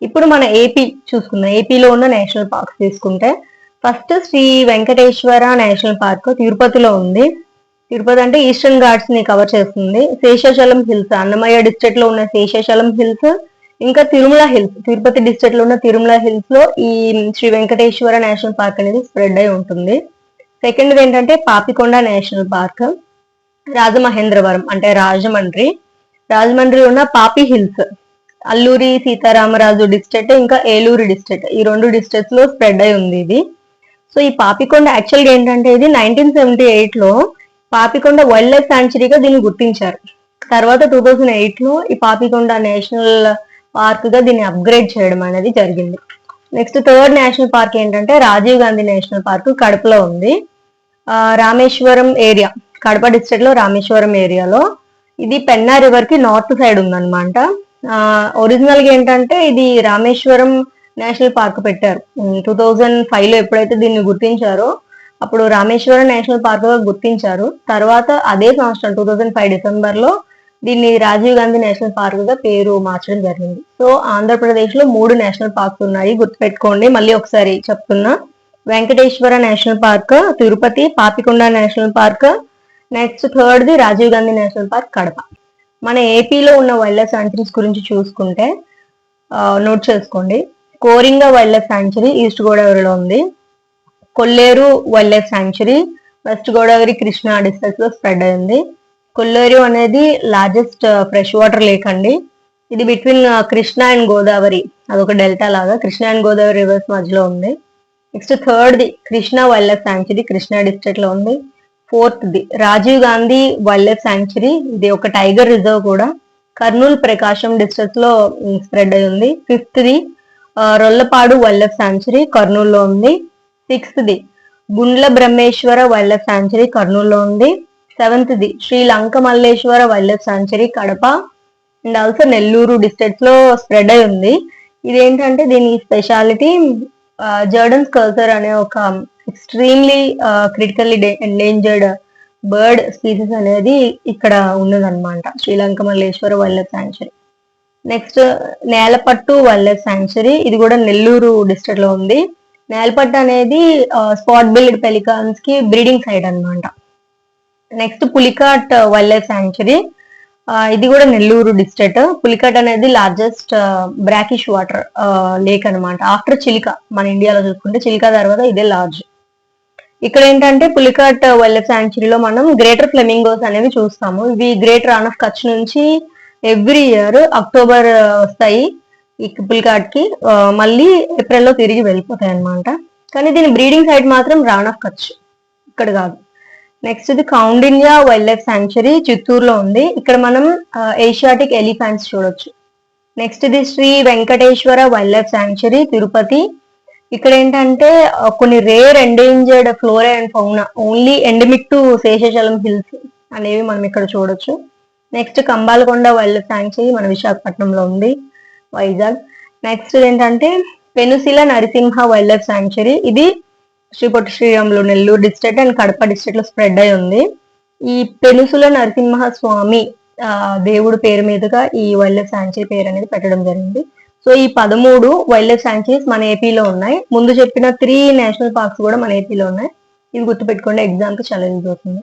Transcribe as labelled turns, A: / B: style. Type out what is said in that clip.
A: ఇప్పుడు మన ఏపీ చూసుకుందాం. ఏపీలో ఉన్న నేషనల్ పార్క్స్ తీసుకుంటే first Sri Venkateswara national park తిరుపతిలో ఉంది. తిరుపతి అంటే ఈస్టర్న్ ఘాట్స్ ని కవర్ చేస్తుంది. శేషాచలం హిల్స్, అన్నమయ్య డిస్ట్రిక్ట్ లో ఉన్న శేషాచలం హిల్స్, ఇంకా తిరుమల హిల్స్, తిరుపతి డిస్ట్రిక్ట్ లో ఉన్న తిరుమల హిల్స్ లో ఈ శ్రీ వెంకటేశ్వర నేషనల్ పార్క్ అనేది స్ప్రెడ్ అయి ఉంటుంది. సెకండ్ ఏంటంటే పాపికొండ నేషనల్ పార్క్, రాజమహేంద్రవరం అంటే రాజమండ్రి ఉన్న పాపి హిల్స్, అల్లూరి సీతారామరాజు డిస్ట్రిక్ట్, ఇంకా ఏలూరు డిస్ట్రిక్ట్, ఈ రెండు డిస్ట్రిక్ట్స్ లో స్ప్రెడ్ అయి ఉంది ఇది. సో ఈ పాపికొండ యాక్చువల్గా ఏంటంటే ఇది 1978 లో పాపికొండ వైల్డ్ లైఫ్ శాంచురీగా దీన్ని గుర్తించారు. తర్వాత 2008 లో ఈ పాపికొండ నేషనల్ పార్క్ గా దీన్ని అప్గ్రేడ్ చేయడం అనేది జరిగింది. నెక్స్ట్ థర్డ్ నేషనల్ పార్క్ ఏంటంటే రాజీవ్ గాంధీ నేషనల్ పార్క్ కడపలో ఉంది. రామేశ్వరం ఏరియా, కడప డిస్ట్రిక్ట్ లో రామేశ్వరం ఏరియాలో, ఇది పెన్నా రివర్ కి నార్త్ సైడ్ ఉందన్నమాట. ఒరిజినల్ గా ఏంటంటే ఇది రామేశ్వరం నేషనల్ పార్క్ పెట్టారు 2005 లో ఎప్పుడైతే దీన్ని గుర్తించారో అప్పుడు రామేశ్వరం నేషనల్ పార్క్ గా గుర్తించారు. తర్వాత అదే సంవత్సరం 2005 డిసెంబర్ లో దీన్ని రాజీవ్ గాంధీ నేషనల్ పార్క్ గా పేరు మార్చడం జరిగింది. సో ఆంధ్రప్రదేశ్ లో 3 నేషనల్ పార్క్స్ ఉన్నాయి, గుర్తుపెట్టుకోండి. మళ్ళీ ఒకసారి చెప్తున్నా, Venkateswara national park Tirupati, Papikonda national park, next third the Rajiv Gandhi national park Kadapa. మన ఏపీలో ఉన్న వైల్డ్ లైఫ్ శాంచురీస్ గురించి చూసుకుంటే నోట్ చేసుకోండి. Coringa wild life sanctuary east గోదావరిలో ఉంది. Kolleru wild life sanctuary west Godavari Krishna district లో స్ప్రెడ్ అయింది. కొల్లేరు అనేది లార్జెస్ట్ ఫ్రెష్ వాటర్ లేక్ అండి. ఇది బిట్వీన్ కృష్ణా అండ్ గోదావరి, అదొక డెల్టా లాగా కృష్ణా అండ్ గోదావరి రివర్స్ మధ్యలో ఉంది. Next third the Krishna wild life sanctuary Krishna district లో ఉంది. Fourth the Rajiv Gandhi wild life sanctuary, ఇది ఒక టైగర్ రిజర్వ్ కూడా, కర్నూలు ప్రకాశం డిస్ట్రిక్ట్ లో స్ప్రెడ్ అయి ఉంది. Fifth the Rollapadu wild life sanctuary కర్నూలులో ఉంది. Sixth the Gundla Brahmeswara wild life sanctuary కర్నూలులో ఉంది. Seventh the Sri Lanka Malleswara wild life sanctuary Kadapa and also Nellore district లో స్ప్రెడ్ అయి ఉంది. ఇదేంటంటే దీని స్పెషాలిటీ జర్డన్స్ కల్చర్ అనే ఒక extremely critically endangered bird species అనేది ఇక్కడ ఉన్నదన్నమాట, Sri Lanka Malleswara wild life sanctuary. Next Nelapattu wild life sanctuary, ఇది కూడా నెల్లూరు డిస్ట్రిక్ట్ లో ఉంది. నేలపట్టు అనేది స్పాట్ బిల్డ్ పెలికాన్స్ కి బ్రీడింగ్ సైట్ అన్నమాట. Next Pulicat wild life sanctuary, ఇది కూడా నెల్లూరు డిస్ట్రిక్ట్. పులికాట్ అనేది లార్జెస్ట్ బ్రాకిష్ వాటర్ లేక్ అనమాట. ఆఫ్టర్ చిలికా, మన ఇండియాలో చూసుకుంటే చిలికా తర్వాత ఇదే లార్జ్. ఇక్కడ ఏంటంటే పులికాట్ వైల్డ్ లైఫ్ శాంచురీలో మనం గ్రేటర్ ఫ్లెమింగోస్ అనేవి చూస్తాము. ఇవి గ్రేట్ రాన్ ఆఫ్ కచ్ నుంచి ఎవ్రీ ఇయర్ అక్టోబర్ వస్తాయి ఈ పులికాట్ కి, మళ్ళీ ఏప్రిల్ లో తిరిగి వెళ్ళిపోతాయి అనమాట. కానీ దీని బ్రీడింగ్ సైట్ మాత్రం రాన్ ఆఫ్ కచ్, ఇక్కడ కాదు. నెక్స్ట్ ఇది కౌండిన్యా వైల్డ్ లైఫ్ శాంచురీ చిత్తూరులో ఉంది. ఇక్కడ మనం ఏషియాటిక్ ఎలిఫెంట్స్ చూడొచ్చు. నెక్స్ట్ ఇది Sri Venkateswara wild life sanctuary Tirupati. ఇక్కడ ఏంటంటే కొన్ని rare endangered flora and fauna only endemic to Seshachalam hills అనేవి మనం ఇక్కడ చూడొచ్చు. Next Kambalakonda wild life sanctuary మన విశాఖపట్నంలో ఉంది, వైజాగ్. నెక్స్ట్ ఏంటంటే Penusila Narasimha wild life sanctuary, ఇది Sri Potti Sriramulu Nellore district and Kadapa district లో స్ప్రెడ్ అయి ఉంది. ఈ పెనుసుల నరసింహ స్వామి దేవుడు పేరు మీదుగా ఈ వైల్డ్ లైఫ్ శాంచురీ పేరు అనేది పెట్టడం జరిగింది. సో ఈ 13 వైల్డ్ లైఫ్ శాంచురీస్ మన ఏపీలో ఉన్నాయి. ముందు చెప్పిన 3 నేషనల్ పార్క్స్ కూడా మన ఏపీలో ఉన్నాయి. ఇది గుర్తుపెట్టుకోండి, ఎగ్జామ్ కి చాలా యూజ్ అవుతుంది.